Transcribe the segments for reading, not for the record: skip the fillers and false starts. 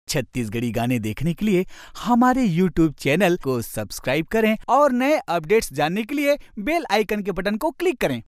छत्तीसगढ़ी गाने देखने के लिए हमारे YouTube चैनल को सब्सक्राइब करें और नए अपडेट्स जानने के लिए बेल आइकन के बटन को क्लिक करें।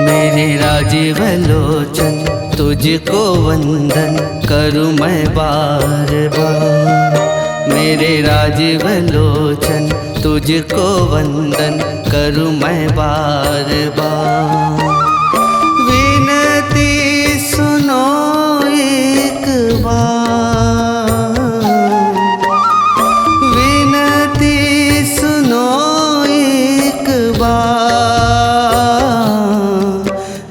मेरे राजीव लोचन तुझको वंदन करूँ मैं बार बार। मेरे राजीव लोचन तुझको वंदन करूँ मैं बार बार। विनती सुनो एक बार, विनती सुनो एक बार।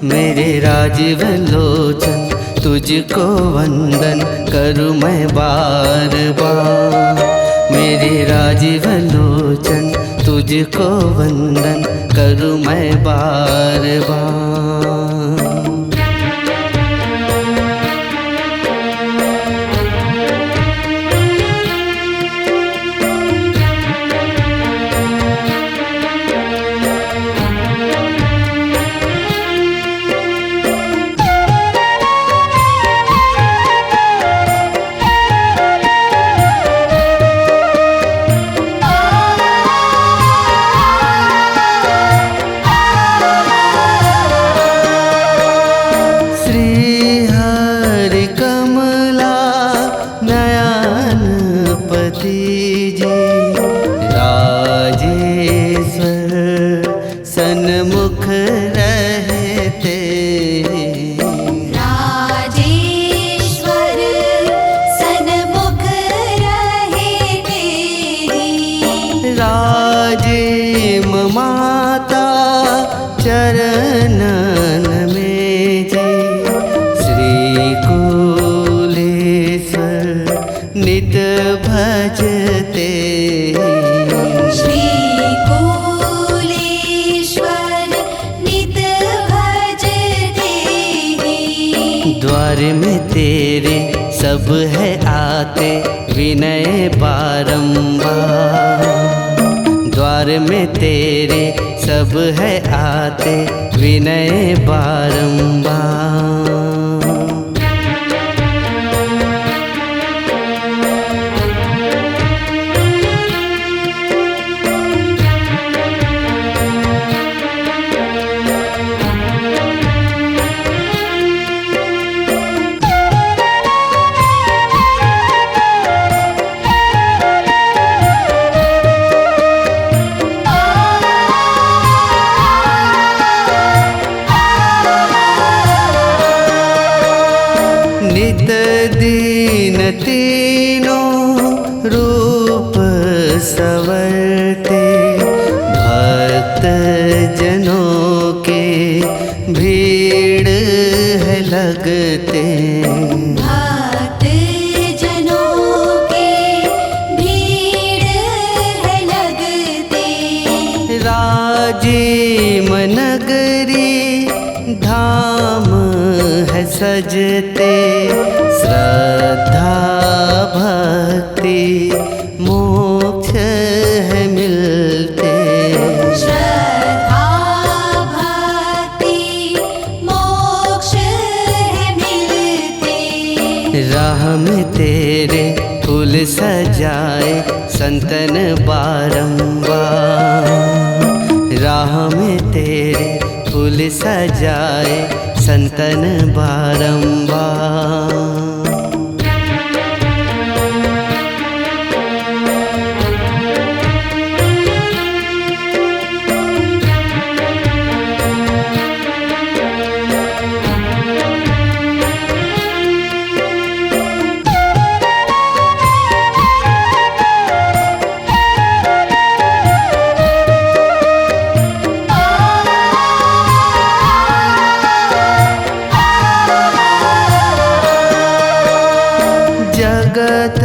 मेरे राजीव लोचन तुझको वंदन करूँ मैं बार बार। मेरे राजीव लोचन तुझको वंदन करूँ मैं बार बार। सन्मुख रहते, राजेश्वर सन्मुख रहते। राजे माता चरणन में जी श्री कुलेश्वर नित भजते। द्वार में तेरे सब है आते विनय बारंबार। द्वार में तेरे सब है आते विनय बारंबार। नित दीन तीनों रूप संवरते, भक्त जनों के भीड़ है लगते। भक्त जनों के भीड़ है लगते। राजीव नगरी धाम है सजते, श्रद्धा भक्ति मोक्ष है मिलते। श्रद्धा भक्ति मोक्ष है मिलते। राह में तेरे फूल सजाए संतन बारंबार। राह में तेरे फूल सजाए संतन बारंबार। जगत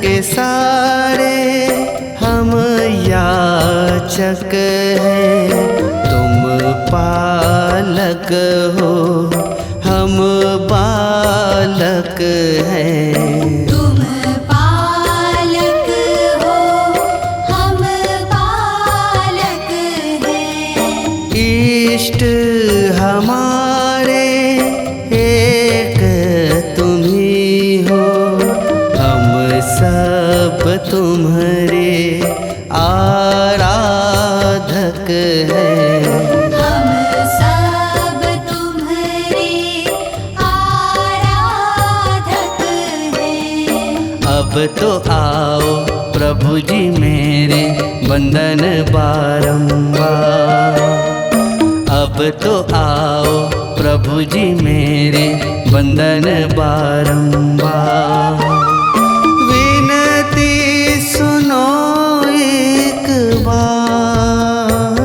के सारे हम याचक हैं, तुम पालक हो हम बालक हैं। तुम पालक हो हम बालक हैं। इष्ट हमारे एक तुम ही हो, हम सब तुम्हारे आराधक हैं। हम सब तुम्हारे आराधक हैं। अब तो आओ प्रभु जी मेरे बंधन बारंबार, अब तो आओ प्रभु जी मेरे बंधन बारंबार। विनती सुनो एक बार,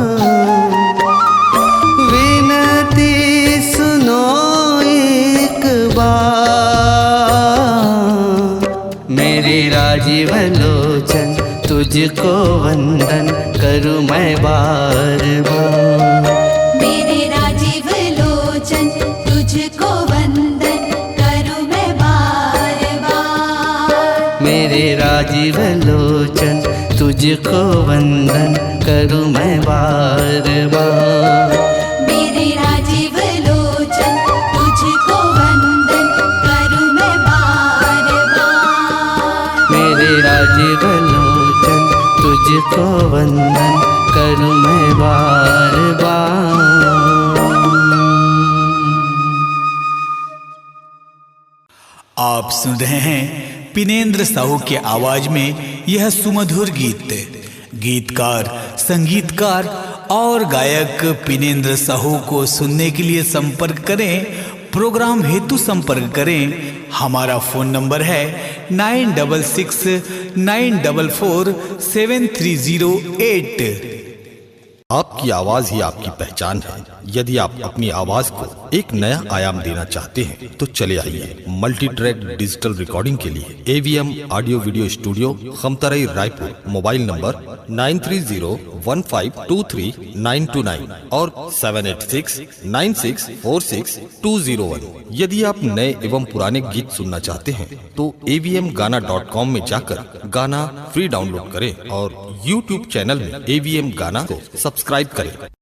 विनती सुनो एक बार। मेरे राजीव लोचन तुझको वंदन करूँ मैं बार बार। मेरे राजीव लोचन तुझको वंदन करूं मैं बार बार। मेरे राजीव लोचन तुझको वंदन करूँ मैं बार बार। मेरे राजीव लोचन तुझको वंदन करूं मैं बार बार। मेरे राजीव लोचन तुझको वंदन करूँ मैं बार बार। आप सुन रहे हैं पिनेंद्र साहू के आवाज में यह सुमधुर गीत। गीतकार, संगीतकार और गायक पिनेंद्र साहू को सुनने के लिए संपर्क करें। प्रोग्राम हेतु संपर्क करें। हमारा फोन नंबर है 9669447308। आपकी आवाज ही आपकी पहचान है। यदि आप अपनी आवाज को एक नया आयाम देना चाहते हैं तो चले आइए मल्टी ट्रैक डिजिटल रिकॉर्डिंग के लिए AVM audio video studio, Khamtarai, Raipur. Mobile number 9301523929 और 7869646201। यदि आप नए एवं पुराने गीत सुनना चाहते हैं तो avmgana.com में जाकर गाना फ्री डाउनलोड करें और YouTube चैनल में AVM गाना को सब्सक्राइब करें।